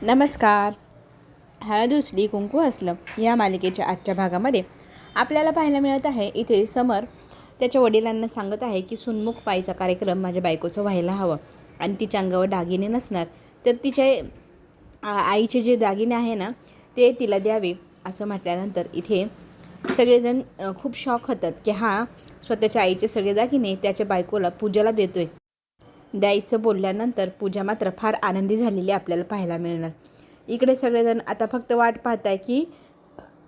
नमस्कार. हळद उचली कुंकू असलं या मालिकेच्या आजच्या भागामध्ये आपल्याला पाहायला मिळत आहे इथे समर त्याच्या वडिलांना सांगत आहे की सुनमुख पाईचा कार्यक्रम माझ्या बायकोचं व्हायला हवं आणि तिच्या अंगावर दागिने नसणार तर तिच्या आईचे जे दागिने आहे ना ते तिला द्यावे असं म्हटल्यानंतर इथे सगळेजण खूप शॉक होतात की हा स्वतःच्या आईचे सगळे दागिने त्याच्या बायकोला पूजाला देतोय. द्यायचं बोलल्यानंतर पूजा मात्र फार आनंदी झालेली आपल्याला पाहायला मिळणार. इकडे सगळेजण आता फक्त वाट पाहत आहे की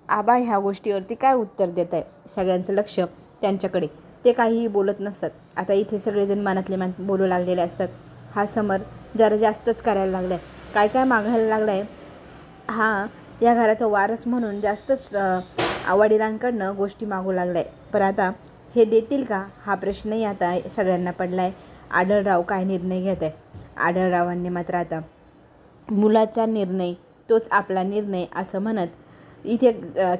आबा ह्या गोष्टीवरती काय उत्तर देत आहे. सगळ्यांचं लक्ष त्यांच्याकडे, ते काहीही बोलत नसतात. आता इथे सगळेजण मनातले मान बोलू लागलेले असतात. हा समर जरा जास्तच करायला लागला आहे, काय काय मागायला लागला आहे. हा या घराचा वारस म्हणून जास्तच वडिलांकडनं गोष्टी मागू लागला आहे. पण आता हे देतील का हा प्रश्नही आता सगळ्यांना पडला आहे. आढळराव काय निर्णय घेत आहे. आढळरावांनी मात्र आता मुलाचा निर्णय तोच आपला निर्णय असं म्हणत इथे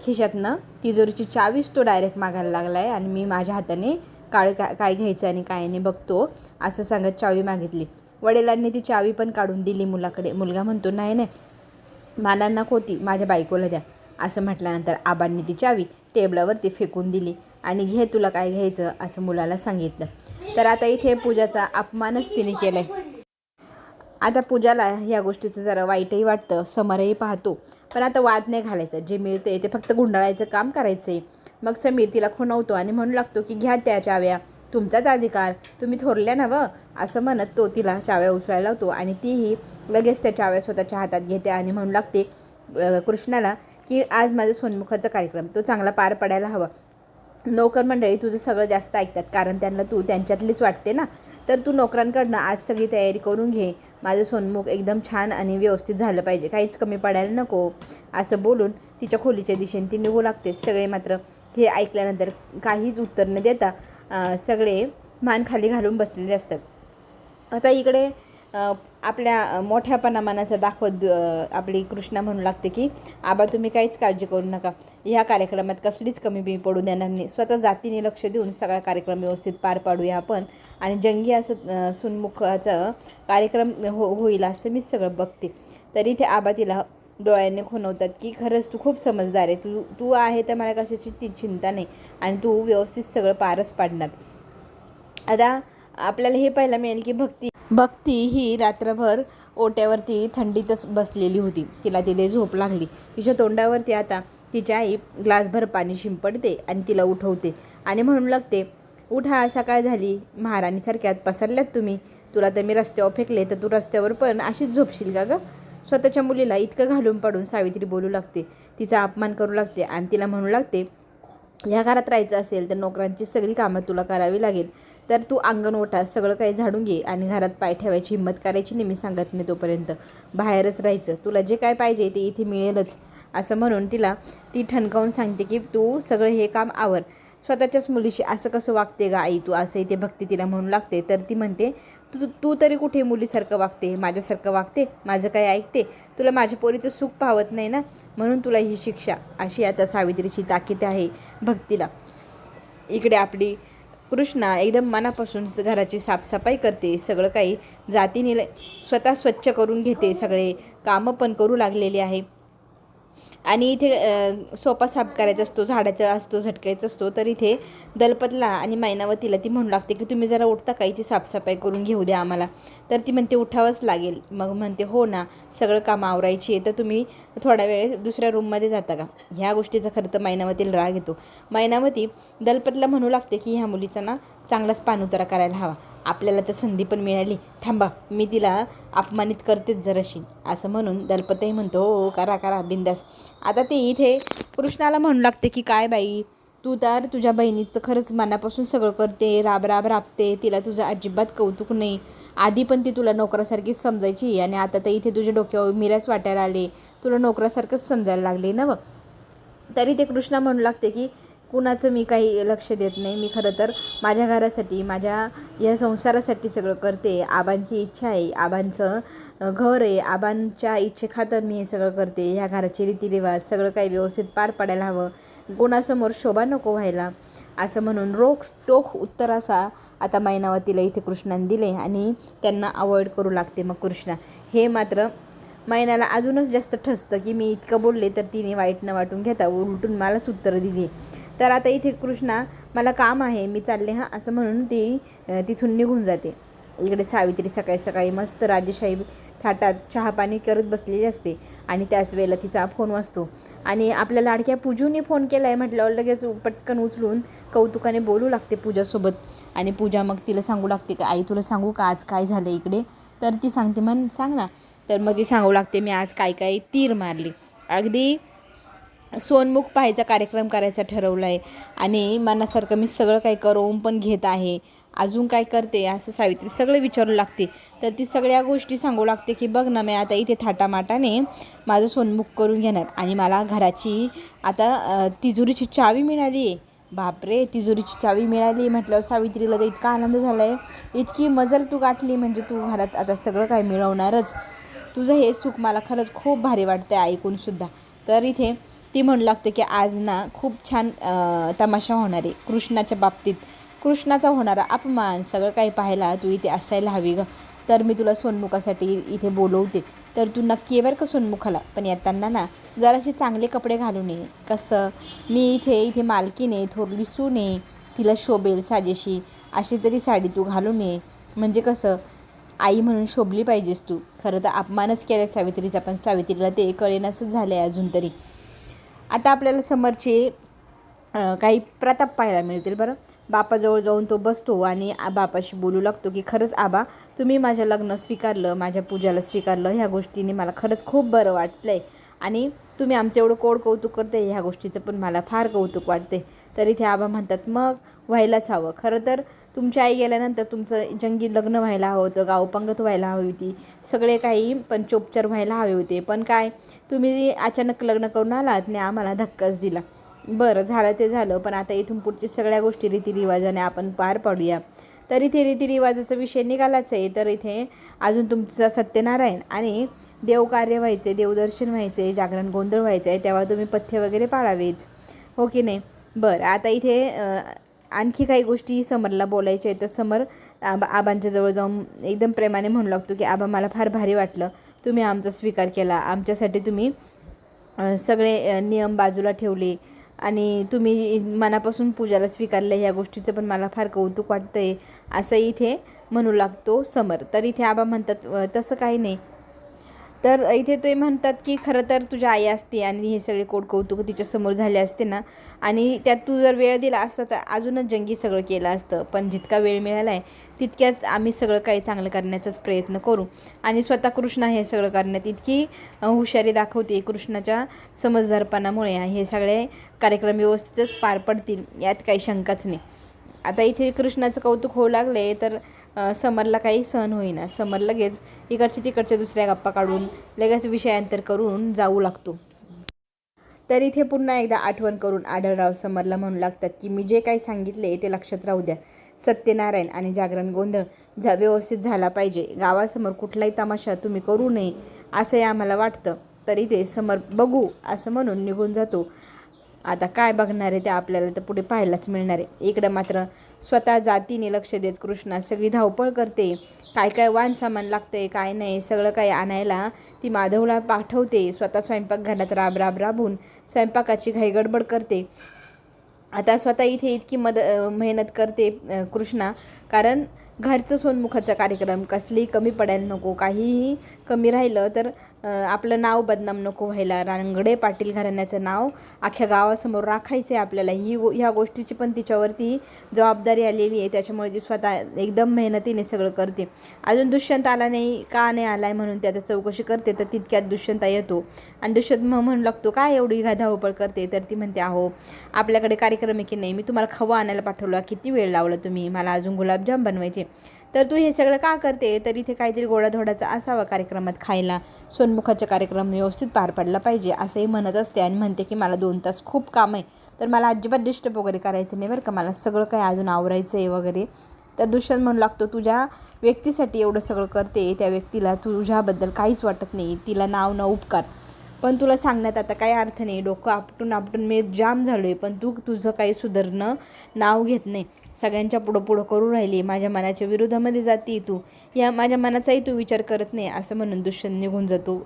खिशातनं तिजोरीची चावीच तो डायरेक्ट मागायला लागला आहे आणि मी माझ्या हाताने काय घ्यायचं आणि काय नाही बघतो असं सांगत चावी मागितली. वडिलांनी ती चावी पण काढून दिली मुलाकडे. मुलगा म्हणतो नाही नाही मला नको, ती माझ्या बायकोला द्या असं म्हटल्यानंतर आबांनी ती चावी टेबलावरती फेकून दिली आणि घे तुला काय घ्यायचं असं मुलाला सांगितलं. तर आता इथे पूजाचा अपमानच तिने केला आहे. आता पूजाला ह्या गोष्टीचं जरा वाईटही वाटतं, समरही पाहतो. पण आता वाद नाही घालायचं, जे मिळते ते फक्त गुंडाळायचं काम करायचं आहे. मग समीर तिला खुणवतो आणि म्हणू लागतो की घ्या त्या चाव्या, तुमचाच अधिकार, तुम्ही थोरल्या ना व असं म्हणत तो तिला चाव्या उचलायला लावतो आणि तीही लगेच त्या चाव्या स्वतःच्या हातात घेते आणि म्हणू लागते कृष्णाला की आज माझा सोनमुखाचा कार्यक्रम तो चांगला पार पडायला हवा. नोकर मंडळी तुझं सगळं जास्त ऐकतात कारण त्यांना तू त्यांच्यातलीच वाटते ना, तर तू नोकरांकडनं आज सगळी तयारी करून घे. माझं सोनमुख एकदम छान आणि व्यवस्थित झालं पाहिजे, काहीच कमी पडायला नको असं बोलून तिच्या खोलीच्या दिशेने ती निघू लागते. सगळे मात्र हे ऐकल्यानंतर काहीच उत्तर न देता सगळे मान खाली घालून बसलेले असतात. आता इकडे आपल्या मोठ्यापणा मनाचा दाखवत आपली कृष्णा म्हणू लागते की आबा तुम्ही काहीच काळजी करू नका, ह्या कार्यक्रमात कसलीच कमी बी पडू देणार नाही. स्वतः जातीने लक्ष देऊन सगळा कार्यक्रम व्यवस्थित पार पाडूया आपण आणि जंगी असं सुनमुखाचा कार्यक्रम होईल असं मीच सगळं बघते. तरी ते आबा तिला डोळ्याने खुणवतात की खरंच तू खूप समजदार आहे, तू आहे तर मला कशाची चिंता नाही आणि तू व्यवस्थित सगळं पारच पाडणार. आता आपल्याला हे पाहायला मिळेल की भक्ती ही रात्रभर ओट्यावरती थंडीतच बसलेली होती. तिला तिथे झोप लागली. तिच्या तोंडावरती आता तिची आई ग्लासभर पाणी शिंपडते आणि तिला उठवते आणि म्हणू लागते उठा, सकाळ झाली, महाराणीसारख्यात पसरल्यात तुम्ही, तुला तर मी रस्त्यावर फेकले तर तू रस्त्यावर पण अशीच झोपशील का गं. स्वतःच्या मुलीला इतकं घालून पाडून सावित्री बोलू लागते, तिचा अपमान करू लागते आणि तिला म्हणू लागते ह्या घरात राहायचं असेल तर नोकरांची सगळी कामं तुला करावी लागेल, तर तू अंगण ओटा सगळं काही झाडून घे आणि घरात पाय ठेवायची हिंमत करायची नाही, मी सांगत नाही तोपर्यंत बाहेरच राहायचं, तुला जे काय पाहिजे ते इथे मिळेलच असं म्हणून तिला ती ठणकावून सांगते की तू सगळं हे काम आवर. स्वतःच्याच मुलीशी असं कसं वागते गा आई तू, असं इथे भक्ती तिला म्हणू लागते. तर ती म्हणते तू तरी कुठे मुलीसारखं वागते, माझ्यासारखं वागते, माझं काय ऐकते, तुला माझ्या पोरीचं सुख पावत नाही ना, म्हणून तुला ही शिक्षा, अशी आता सावित्रीची ताकीद आहे भक्तीला. इकडे आपली कृष्णा एकदम मनापासून घराची साफसफाई करते, सगळं काही जातीने स्वतः स्वच्छ करून घेते, सगळे कामं पण करू लागलेली आहे. आणि इथे सोफा साफ करायचा असतो, झाडाचा असतो, झटकायचा असतो, तर इथे दलपतला आणि मैनावतीला ती म्हणू लागते की तुम्ही जरा उठता का, इथे साफसफाई करून घेऊ द्या आम्हाला. तर ती म्हणते उठावंच लागेल. मग म्हणते हो ना, सगळं काम आवरायची आहे तर तुम्ही थोडा वेळ दुसऱ्या रूममध्ये जाता का. ह्या गोष्टीचा खरं तर मैनावतीला राग येतो. मैनावती दलपतला म्हणू लागते की ह्या मुलीचा ना चांगलाच पाणउतारा करायला हवा, आपल्याला तर संधी पण मिळाली, थांबा मी तिला अपमानित करतेच जराशी असं म्हणून दलपतही म्हणतो हो करा करा बिंदास. आता ते इथे कृष्णाला म्हणू लागते की काय बाई तू तर तुझ्या बहिणीचं खरंच मनापासून सगळं करते, राब राबते, तिला तुझं अजिबात कौतुक नाही. आधी पण ती तुला नोकरासारखीच समजायची आणि आता तर इथे तुझ्या डोक्यावर मिऱ्याच वाटायला आले, तुला नोकरासारखंच समजायला लागले ना. तरी ते कृष्णा म्हणू लागते की कुणाचं मी काही लक्ष देत नाही, मी खरं तर माझ्या घरासाठी, माझ्या या संसारासाठी सगळं करते, आबांची इच्छा आहे, आबांचं घर आहे, आबांच्या इच्छेखातर मी हे सगळं करते, ह्या घराचे रीतिरिवाज सगळं काही व्यवस्थित पार पडायला हवं, कोणासमोर शोभा नको व्हायला, असं म्हणून टोक उत्तर असा आता मैनावतीला इथे कृष्णाने दिले आणि त्यांना अवॉइड करू लागते. मग कृष्णा हे मात्र मैनाला अजूनच जास्त ठसतं की मी इतकं बोलले तर तिने वाईट न वाटून घेता उलटून मलाच उत्तरं दिली. तर आता इथे कृष्णा मला काम आहे मी चालले हां असं म्हणून ती तिथून निघून जाते. इकडे सावित्री सकाळी सकाळी मस्त राजेशाही थाटात चहापाणी करत बसलेली असते आणि त्याच वेळेला तिचा फोन वाजतो आणि आपल्या लाडक्या पूजूने फोन केला आहे म्हटल्यावर लगेच पटकन उचलून कौतुकाने बोलू लागते पूजासोबत. आणि पूजा मग तिला सांगू लागते की आई तुला सांगू का आज काय झालं इकडे. तर ती सांगते म्हण सांग ना. तर मग ती सांगू लागते मी आज काय काय तीर मारली. अगदी सोनमुख पाहायचा कार्यक्रम करायचा ठरवला आहे आणि मनासारखं मी सगळं काही करून पण घेत आहे. अजून काय करते असं सावित्री सगळं विचारू लागते. तर ती सगळ्या गोष्टी सांगू लागते की बघ ना मी आता इथे थाटामाटाने माझं सोनमुख करून घेणार आणि मला घराची आता तिजोरीची चावी मिळाली आहे. बापरे तिजोरीची चावी मिळाली म्हटल्यावर सावित्रीला तर इतका आनंद झाला आहे. इतकी मजल तू गाठली म्हणजे तू घरात आता सगळं काय मिळवणारच. तुझं हे सुख मला खरंच खूप भारी वाटतं आहे ऐकूनसुद्धा. तर इथे ती म्हणू लागते की आज ना खूप छान तमाशा होणार आहे कृष्णाच्या बाबतीत. कृष्णाचा होणारा अपमान सगळं काही पाहायला तू इथे असायला हवी गं. तर मी तुला सोनमुखासाठी इथे बोलवते. तर तू नक्की ये बरं का सोनमुखाला. पण येताना ना जरासे चांगले कपडे घालून ये. कसं मी इथे मालकीने थोरली सून आहे तिला शोभेल साजेशी अशी तरी साडी तू घालून ये. म्हणजे कसं आई म्हणून शोभली पाहिजेस तू. खरं तर अपमानच केला सावित्रीचा पण सावित्रीला ते कळेनासच झालं आहे अजून तरी. आता आपल्याला समोरचे काही प्रताप पाहायला मिळतील बरं. बापाजवळ जाऊन तो बसतो आणि बापाशी बोलू लागतो की खरंच आबा तुम्ही माझं लग्न स्वीकारलं माझ्या पूजाला स्वीकारलं ह्या गोष्टीने मला खरंच खूप बरं वाटलं आहे आणि तुम्ही आमचं एवढं कौतुक करते ह्या गोष्टीचं पण मला फार कौतुक वाटते. तर इथे आबा म्हणतात मग व्हायलाच हवं. खरं तर तुमची आई गेल्यानंतर तुमचं जंगी लग्न व्हायला हवं होतं गावपंगत व्हायला हवी होती सगळे काही पंचोपचार व्हायला हवे होते. पण काय तुम्ही अचानक लग्न करून आलात आणि आम्हाला धक्काच दिला. बरं झालं ते झालं पण आता इथून पुढची सगळ्या गोष्टी रीतिरिवाजाने आपण पार पाडूया. तर इथे रीतिरिवाजाचा विषय निघालाच आहे. तर इथे अजून तुमचा सत्यनारायण आणि देवकार्य व्हायचे देवदर्शन व्हायचे जागरण गोंधळ व्हायचं आहे तेव्हा तुम्ही पथ्य वगैरे पाळावेच हो की नाही. बरं आता इथे आणखी काही गोष्टी समरला बोलायच्या आहेत. तर समर आबांच्या जवळ जाऊन एकदम प्रेमाने म्हणू लागतो की आबा मला फार भारी वाटलं तुम्ही आमचा स्वीकार केला. आमच्यासाठी तुम्ही सगळे नियम बाजूला ठेवले आणि तुम्ही मनापासून पूजाला स्वीकारलं ह्या गोष्टीचं पण मला फार कौतुक वाटतं आहे असं इथे म्हणू लागतो समर. तर इथे आबा म्हणतात तसं काही नाही. तर इथे ते म्हणतात की खरं तर तुझ्या आई असते आणि हे सगळे कौतुक तिच्यासमोर झाले असते ना आणि त्यात तू जर वेळ दिला असता तर अजूनच जंगी सगळं केलं असतं. पण जितका वेळ मिळाला आहे तितक्यात आम्ही सगळं काही चांगलं करण्याचाच प्रयत्न करू. आणि स्वतः कृष्णा हे सगळं करण्यात इतकी हुशारी दाखवते. कृष्णाच्या समजदारपणामुळे हे सगळे कार्यक्रम व्यवस्थितच पार पडतील यात काही शंकाच नाही. आता इथे कृष्णाचं कौतुक होऊ लागले तर समरला काही सहन होईना. समर लगेच इकडच्या तिकडच्या दुसऱ्या गप्पा काढून लगेच विषयांतर करून जाऊ लागतो. तर इथे पुन्हा एकदा आठवण करून आढळराव समरला म्हणू लागतात की मी जे काही सांगितले ते लक्षात राहू द्या. सत्यनारायण आणि जागरण गोंधळ व्यवस्थित झाला पाहिजे. गावासमोर कुठलाही तमाशा तुम्ही करू नये असंही आम्हाला वाटतं. तर इथे समर बघू असं म्हणून निघून जातो. आता काय बघणार आहे ते आपल्याला तर पुढे पाहायलाच मिळणार आहे. इकडं मात्र स्वतः जातीने लक्ष देत कृष्णा सगळी धावपळ करते. काय काय वाण सामान लागते काय नाही सगळं काही आणायला ती माधवला पाठवते. स्वतः स्वयंपाकघरात राबून स्वयंपाकाची घाई गडबड करते. आता स्वतः इथे इतकी मेहनत करते कृष्णा कारण घरचं सोनमुखाचा कार्यक्रम कसलीही कमी पडायला नको. काहीही कमी राहिलं तर आपलं नाव बदनाम नको व्हायला. रानगडे पाटील घराण्याचं नाव अख्ख्या गावासमोर राखायचं आहे आपल्याला. ह्या गोष्टीची पण तिच्यावरती जबाबदारी आलेली आहे. त्याच्यामुळे ती स्वतः एकदम मेहनतीने सगळं करते. अजून दुष्यंत आला नाही का नाही आला आहे म्हणून त्याचा चौकशी करते. तर तितक्यात दुष्यंत येतो आणि दुष्यंत म्हणू लागतो काय एवढी धावपळ करते. तर ती म्हणते अहो आपल्याकडे कार्यक्रम आहे की नाही मी तुम्हाला खवा आणायला पाठवला किती वेळ लावला तुम्ही मला अजून गुलाबजाम बनवायचे. तर तू हे सगळं का करते. तर इथे काहीतरी गोडाधोडाचा असावा कार्यक्रमात खायला. सोनमुखाचा कार्यक्रम व्यवस्थित पार पडला पाहिजे असंही म्हणत असते आणि म्हणते की मला 2 तास खूप काम आहे तर मला अजिबात डिस्टर्ब वगैरे करायचं नाही बरं का. मला सगळं काही अजून आवरायचं आहे वगैरे. तर दुष्यंत म्हणू लागतो तुझ्या व्यक्तीसाठी एवढं सगळं करते त्या व्यक्तीला तुझ्याबद्दल काहीच वाटत नाही. तिला नाव न उपकार पण तुला सांगण्यात आता काही अर्थ नाही. डोकं आपटून मी जाम झालो आहे पण तू तुझं काही सुधारणं नाव घेत नाही. सगळ्यांच्या पुढं करू राहिली, माझ्या मनाच्या विरोधामध्ये जाती तू, या माझ्या मनाचाही तू विचार करत नाही, असं म्हणून दुष्यंत निघून जातो.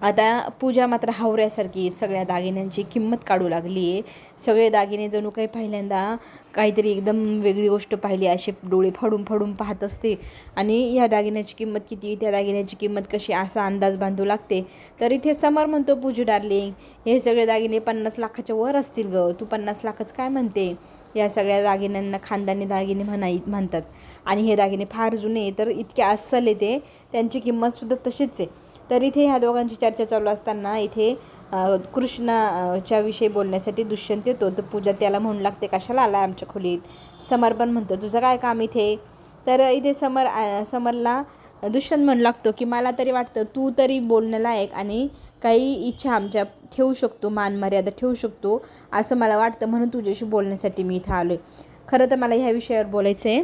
आता पूजा मात्र हावऱ्यासारखी सगळ्या दागिन्यांची किंमत काढू लागली आहे. सगळे दागिने जणू काही पहिल्यांदा काहीतरी एकदम वेगळी गोष्ट पाहिली असे डोळे फाडून पाहत असते. आणि ह्या दागिन्याची किंमत किती, त्या दागिन्याची किंमत कशी, असा अंदाज बांधू लागते. तर इथे समर म्हणतो, पूजू डार्लिंग, हे सगळे दागिने 50 लाखाच्या वर असतील गं, तू 50 लाखच काय म्हणते. या सगळ्या दागिन्यांना खानदानी दागिने म्हणतात. आणि हे दागिने फार जुने, तर इतके अस्सल आहे ते, त्यांची किंमतसुद्धा तशीच आहे. तर इथे ह्या दोघांची चर्चा चालू असताना इथे कृष्णाच्या विषयी बोलण्यासाठी दुष्यंत येतो. तर पूजा त्याला म्हणू लागते, कशाला आला आमच्या खोलीत. समर पण म्हणतो, तुझं काय काम इथे. तर इथे समरला दुष्यंत म्हणू लागतो की मला तरी वाटतं तू तरी बोलण्यालायक आणि काही इच्छा आमच्या ठेवू शकतो, मान मर्यादा ठेवू शकतो असं मला वाटतं, म्हणून तुझ्याशी बोलण्यासाठी मी इथं आलो आहे. खरं तर मला ह्या विषयावर बोलायचं आहे.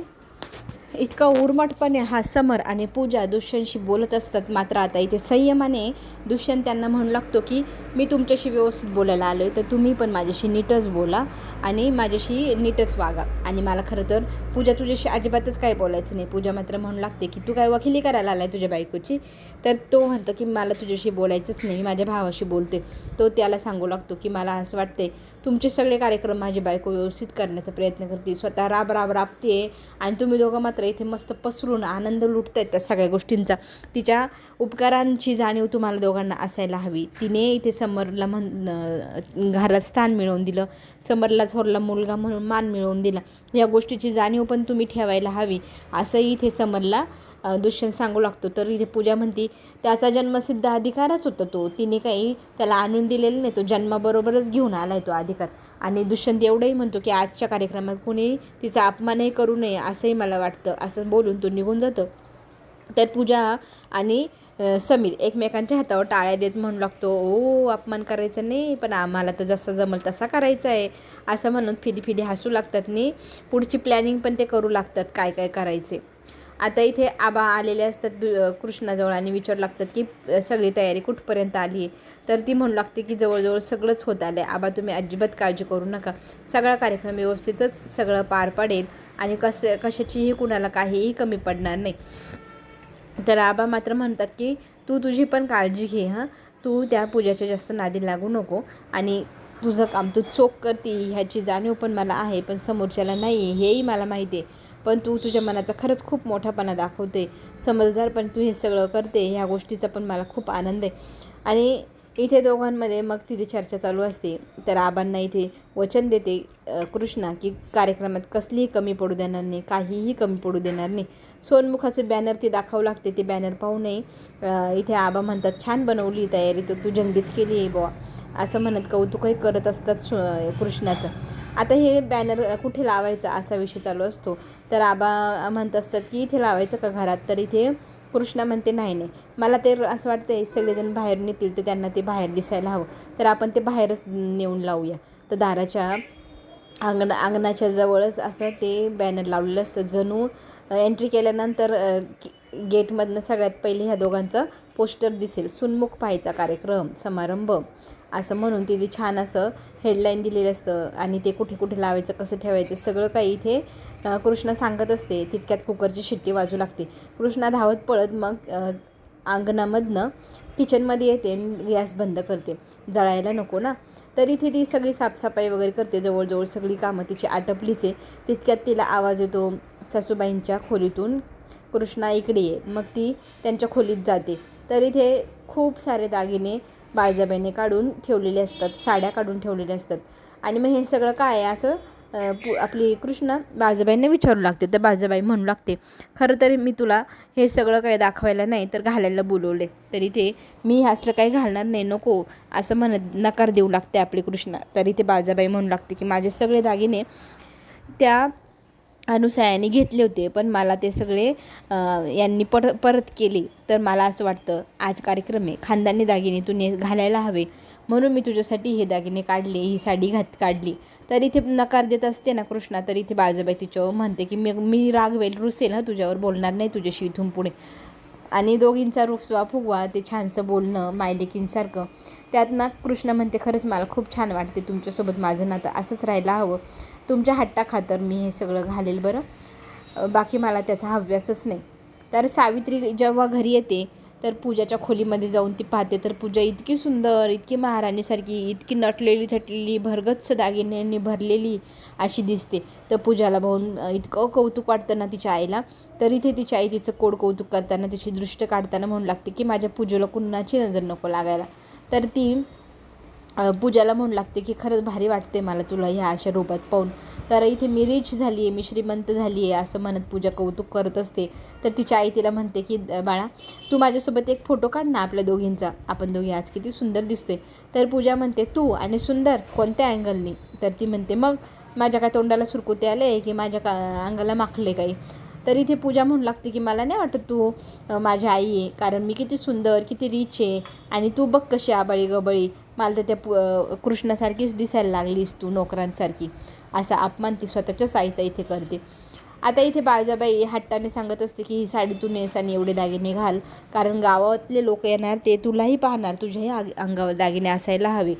इतका उर्मटपणे हा समर आणि पूजा दुष्यंतशी बोलत असतात. मात्र आता इथे संयमाने दुष्यंत त्यांना म्हणू लागतो की मी तुमच्याशी व्यवस्थित बोलायला आलो आहे, तर तुम्ही पण माझ्याशी नीटच बोला आणि माझ्याशी नीटच वागा. आणि मला खरं तर पूजा तुझ्याशी अजिबातच काय बोलायचं नाही. पूजा मात्र म्हणू लागते की तू काय वकिली करायला आला आहे तुझ्या बायकोची. तर तो म्हणतो की मला तुझ्याशी बोलायचंच नाही, मी माझ्या भावाशी बोलते. तो त्याला सांगू लागतो की मला असं वाटते तुमचे सगळे कार्यक्रम माझी बायको व्यवस्थित करण्याचा प्रयत्न करते, स्वतः राबते आणि तुम्ही दोघं मात्र इथे मस्त पसरून आनंद लुटतायत त्या सगळ्या गोष्टींचा. तिच्या उपकारांची जाणीव तुम्हाला दोघांना असायला हवी. तिने इथे समरला घरात स्थान मिळवून दिलं, समरला थोरला मुलगा म्हणून मान मिळवून दिला, या गोष्टीची जाणीव पण तुम्ही ठेवायला हवी, असंही इथे समरला दुष्यंत सांगू लागतो. तर इथे पूजा म्हणती त्याचा जन्मसिद्ध अधिकारच होता तो, तिने काही त्याला आणून दिलेलं नाही, तो जन्माबरोबरच घेऊन आलाय तो अधिकार. आणि दुष्यंत एवढंही म्हणतो की आजच्या कार्यक्रमात कोणी तिचा अपमानही करू नये असंही मला वाटतं, असं बोलून तो निघून जातो. तर पूजा आणि समीर एकमेकांच्या हातावर टाळ्या देत म्हणू लागतो, ओ अपमान करायचा नाही, पण आम्हाला तर जसं जमल तसा करायचा आहे, असं म्हणून फिदी हसू लागतात नाही. पुढची प्लॅनिंग पण ते करू लागतात काय काय करायचे. आता इथे आबा आलेले असतात कृष्णाजवळ आणि विचारू लागतात की सगळी तयारी कुठपर्यंत आली आहे. तर ती म्हणू लागते की जवळजवळ सगळंच होत आलं आहे आबा, तुम्ही अजिबात काळजी करू नका, सगळा कार्यक्रम व्यवस्थितच सगळं पार पडेल आणि कशाचीही कुणाला काहीही कमी पडणार नाही. तर आबा मात्र म्हणतात की तू तुझी पण काळजी घे, हां, तू त्या पूजाच्या जास्त नादी लागू नको आणि तुझं काम तू चोख करते ह्याची जाणीव पण मला आहे, पण समोरच्याला नाही हेही मला माहिती आहे. पण तू तुझ्या मनाचा खरंच खूप मोठापणा दाखवते, समजदार पण तू हे सगळं करते, ह्या गोष्टीचा पण मला खूप आनंद आहे. आणि इथे दोघांमध्ये मग तिथे चर्चा चालू असते. तर आबांना इथे वचन देते कृष्णा की कार्यक्रमात कसलीही कमी पडू देणार नाही, काहीही कमी पडू देणार नाही. सोनमुखाचे बॅनर ती दाखवू लागते, ते बॅनर पाहू नये. इथे आबा म्हणतात छान बनवली तयारी, तर तू जंगीच केली आहे बुवा, असं म्हणत कौतुकही करत असतात कृष्णाचं. आता हे बॅनर कुठे लावायचं असा विषय चालू असतो. तर आबा म्हणत असतात की इथे लावायचं का घरात. तर इथे कृष्णा म्हणते नाही, मला ते असं वाटतं सगळेजण बाहेर नेतील तर त्यांना ते बाहेर दिसायला हवं, तर आपण ते बाहेरच नेऊन लावूया. तर दाराच्या अंगणाच्या जवळच असं ते बॅनर लावलेलं असतं. जणू एंट्री केल्यानंतर गेटमधनं सगळ्यात पहिले ह्या दोघांचं पोस्टर दिसेल, सुन्मुख पाहायचा कार्यक्रम समारंभ असं म्हणून तिथे छान असं हेडलाईन दिलेलं असतं. आणि ते कुठे कुठे लावायचं, कसं ठेवायचं, सगळं काही इथे कृष्णा सांगत असते. तितक्यात कुकरची शिट्टी वाजू लागते. कृष्णा धावत पळत मग अंगणामधनं किचनमध्ये येते, गॅस बंद करते, जळायला नको ना. तर इथे ती सगळी साफसफाई वगैरे करते, जवळजवळ सगळी कामं तिची आटपलीच आहे. तितक्यात तिला आवाज येतो सासूबाईंच्या खोलीतून, कृष्णा इकडे ये. मग ती त्यांच्या खोलीत जाते. तर इथे खूप सारे दागिने बाळजाबाईने काढून ठेवलेले असतात, साड्या काढून ठेवलेल्या असतात. आणि मग हे सगळं काय आहे असं आपली कृष्णा बाळजाबाईंना विचारू लागते. तर बाळजाबाई म्हणू लागते खरं तर मी तुला हे सगळं काही दाखवायला नाही तर घालायला बोलवले, तर इथे मी असलं काही घालणार नाही, नको असं म्हणत नकार देऊ लागते आपली कृष्णा. तर इथे बाळजाबाई म्हणू लागते की माझे सगळे दागिने त्या अनुसयाने घेतले होते, पण मला ते सगळे यांनी परत केले. तर मला असं वाटतं आज कार्यक्रम आहे, खानदानी दागिने तू घालायला हवे, म्हणून मी तुझ्यासाठी हे दागिने काढले, ही साडी काढली. तर इथे नकार देत असते ना कृष्णा. तर इथे बाळजाबाई तिच्यावर म्हणते की मी रागवेल, रुसेल, तुझ्यावर बोलणार नाही तुझ्याशी इथून पुढे. आणि दोघींचा रुसवा फुगवा, ते छानसं बोलणं मायलेकींसारखं. त्यात ना कृष्णा म्हणते, खरंच मला खूप छान वाटते तुमच्यासोबत, माझं नातं असंच राहायला हवं. तुमच्या हट्टाखातर मी हे सगळं घालेल बरं, बाकी मला त्याचा हव्यासच नाही. तर सावित्री जेव्हा घरी येते तर पूजाच्या खोलीमध्ये जाऊन ती पाहते, तर पूजा इतकी सुंदर, इतकी महाराणीसारखी, इतकी नटलेली थटलेली, भरगच्च दागिन्यांनी भरलेली अशी दिसते. तर पूजाला बघून इतकं कौतुक वाटतं ना तिच्या आईला. तर इथे तिची आई तिचं कोड कौतुक करताना, तिची दृष्ट काढताना म्हणू लागते की माझ्या पूजेला कुणाची नजर नको लागायला. तर ती पूजाला म्हणू लागते की खरंच भारी वाटते मला तुला ह्या अशा रूपात पाहून. तर इथे मी रिच झाली आहे, मी श्रीमंत झाली आहे असं म्हणत पूजा कौतुक करत असते. तर तिची आई तिला म्हणते की बाळा, तू माझ्यासोबत एक फोटो काढ ना आपल्या दोघींचा, आपण दोघी आज किती सुंदर दिसतोय. तर पूजा म्हणते, तू आणि सुंदर कोणत्या अँगलनी? तर ती म्हणते, मग माझ्या काय तोंडाला सुरकुते आले की माझ्या अंगाला माखले काही? तर इथे पूजा म्हणू लागते की मला नाही वाटत तू माझी आई आहे, कारण मी किती सुंदर, किती रिच आहे, आणि तू बघ कशी आबाळी गबळी, मला तर त्या कृष्णासारखीच दिसायला लागलीस तू, नोकरांसारखी. असा अपमान ती स्वतःच्याच आईचा इथे करते. आता इथे बाळजाबाई हट्टाने सांगत असते की ही साडी तू नेस आणि एवढे दागिने घाल, कारण गावातले लोक येणार, ते तुलाही पाहणार, तुझ्याही अंगावर दागिने असायला हवे,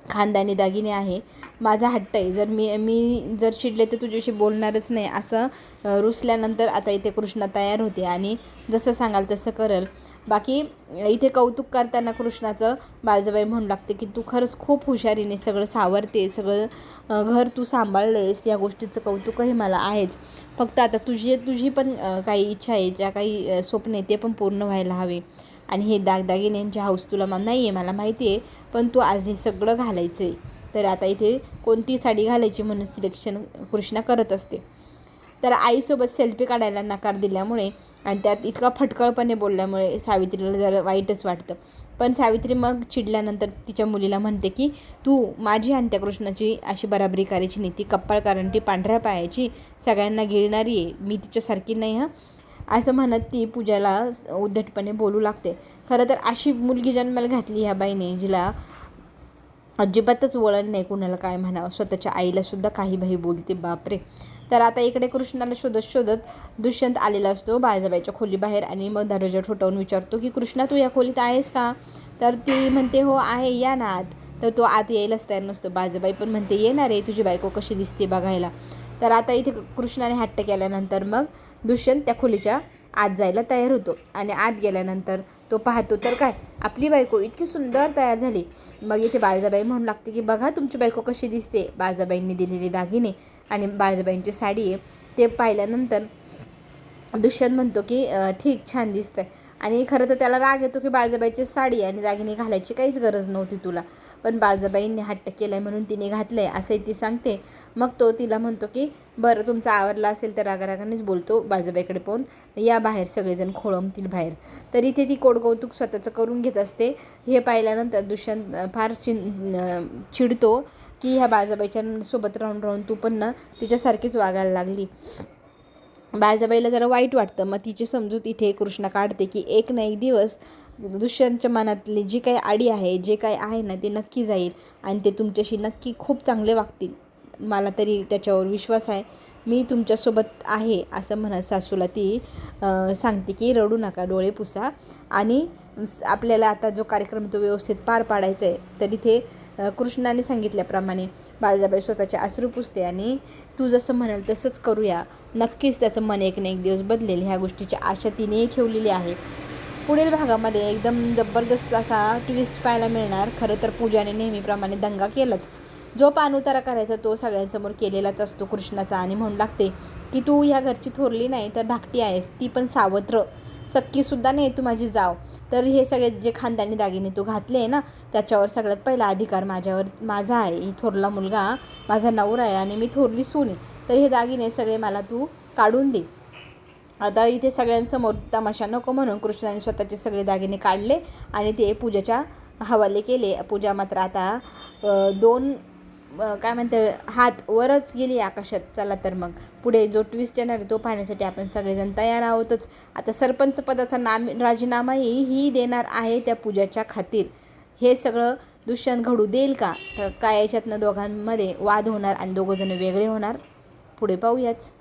खानदानी दागिने आहे, माझा हट्ट आहे, जर मी जर चिडले तर तुझ्याशी बोलणारच नाही. असं रुसल्यानंतर आता इथे कृष्णा तयार होते आणि जसं सांगाल तसं करल. बाकी इथे कौतुक करताना कृष्णाचं बाळजाबाई म्हणू लागते की तू खरंच खूप हुशारीने सगळं सावरते, सगळं घर तू सांभाळलेस, या गोष्टीचं कौतुकही मला आहेच. फक्त आता तुझी पण काही इच्छा आहे, ज्या काही स्वप्न आहे ते पण पूर्ण व्हायला हवे, आणि हे दागदागिन्यांची हौस तुला नाही आहे मला माहिती आहे, पण तू आज हे सगळं घालायचं आहे. तर आता इथे कोणती साडी घालायची म्हणून सिलेक्शन कृष्णा करत असते. तर आईसोबत सेल्फी काढायला नकार दिल्यामुळे आणि त्यात इतका फटकळपणे बोलल्यामुळे सावित्रीला जरा वाईटच वाटतं. पण सावित्री मग चिडल्यानंतर तिच्या मुलीला म्हणते की तू माझी आणि त्या कृष्णाची अशी बराबरी करायची नाही, ती कप्पाळ करंटी पांढऱ्या पायाची, सगळ्यांना गिळणारी आहे, मी तिच्यासारखी नाही हं, असं म्हणत ती पूजाला उद्धटपणे बोलू लागते. खरं तर अशी मुलगी जन्माला घातली ह्या बाईने, जिला अजिबातच वळण नाही कुणाला काय म्हणावं, स्वतःच्या आईलासुद्धा काही बाई बोलते, बापरे. तर आता इकडे कृष्णाला शोधत शोधत दुष्यंत आलेला असतो बाळजाबाईच्या खोलीबाहेर, आणि मग दरवाजा ठोठावून विचारतो की कृष्णा, तू या खोलीत आहेस का? तर ती म्हणते, हो आहे, या ना आत. तर तो आत यायलाच तयार नसतो. बाळजाबाई पण म्हणते, येणार आहे, तुझी बायको कशी दिसते बघायला. तर आता इथे कृष्णाने हट्ट केल्यानंतर मग दुष्यंत त्या खोलीच्या आत जायला तयार होतो, आणि आत गेल्यानंतर तो पाहतो तर काय, आपली बायको इतकी सुंदर तयार झाली. मग इथे बाळजाबाई म्हणू लागते की बघा तुमची बायको कशी दिसते. बाळजाबाईंनी दिलेली दागिने आणि बाळजाबाईंची साडी आहे ते पाहिल्यानंतर दुष्यंत म्हणतो की ठीक, छान दिसतंय. आणि खरं तर त्याला राग येतो की बाळजाबाईची साडी आणि दागिने घालायची काहीच गरज नव्हती तुला, पण बाळजाबाईंनी हट्ट केला आहे म्हणून तिने घातलं आहे असंही ती सांगते. मग तो तिला म्हणतो की बरं, तुमचा आवरला असेल तर रागारागानेच बोलतो बाळजाबाईकडे पाहून, या बाहेर, सगळेजण खोळंबतील बाहेर. तर इथे ती कोडकौतुक स्वतःचं करून घेत असते. हे पाहिल्यानंतर दुष्यंत फार चिडतो की ह्या बाळजाबाईच्या सोबत राहून राहून तू पण ना तिच्यासारखीच वागायला लागली. बाळजाबाईला जरा वाईट वाटतं. मग तिची समजूत इथे कृष्णा काढते की एक ना एक दिवस दुष्यंतच्या मनातली जी काही आडी आहे, जे काही आहे ना, ते नक्की जाईल आणि ते तुमच्याशी नक्की खूप चांगले वागतील. मला तरी त्याच्यावर विश्वास आहे, मी तुमच्यासोबत आहे असं म्हणत सासूला ती सांगते की रडू नका, डोळे पुसा, आणि आपल्याला आता जो कार्यक्रम तो व्यवस्थित पार पाडायचा आहे. तर इथे कृष्णाने सांगितल्याप्रमाणे बाळजाबाई स्वतःचे अश्रू पुसते आणि तू जसं म्हणाल तसंच करूया, नक्कीच त्याचं मन एक ना एक दिवस बदलेल, ह्या गोष्टीची आशा तिने ठेवलेली आहे. पुढील भागामध्ये एकदम जबरदस्त असा ट्विस्ट पाहायला मिळणार. खरं तर पूजाने नेहमीप्रमाणे दंगा केलाच, जो पाणउतारा करायचा तो सगळ्यांसमोर केलेलाच असतो कृष्णाचा, आणि म्हणू लागते की तू ह्या घरची थोरली नाही तर धाकटी आहेस, ती पण सावत्र, सक्कीसुद्धा नाही तू माझी जाव. तर हे सगळे जे खानदानी दागिने तू घातले आहे ना, त्याच्यावर सगळ्यात पहिला अधिकार माझा आहे. ही थोरला मुलगा माझा नवरा आहे आणि मी थोरली सून आहे, तर हे दागिने सगळे मला तू काढून दे. आता इथे सगळ्यांसमोर तमाशा नको म्हणून कृष्णाने स्वतःचे सगळे दागिने काढले आणि ते पूजाच्या हवाले केले. पूजा मात्र आता दोन काय म्हणते हात वरच गेली आकाशात. चला तर मग पुढे जो ट्विस्ट येणार आहे तो पाहण्यासाठी आपण सगळेजण तयार आहोतच. आता सरपंच पदाचा राजीनामाही ही देणार आहे त्या पूजाच्या खातीर. हे सगळं दुष्यंत घडू देईल का? तर काय याच्यातनं दोघांमध्ये वाद होणार आणि दोघंजण वेगळे होणार, पुढे पाहूयाच.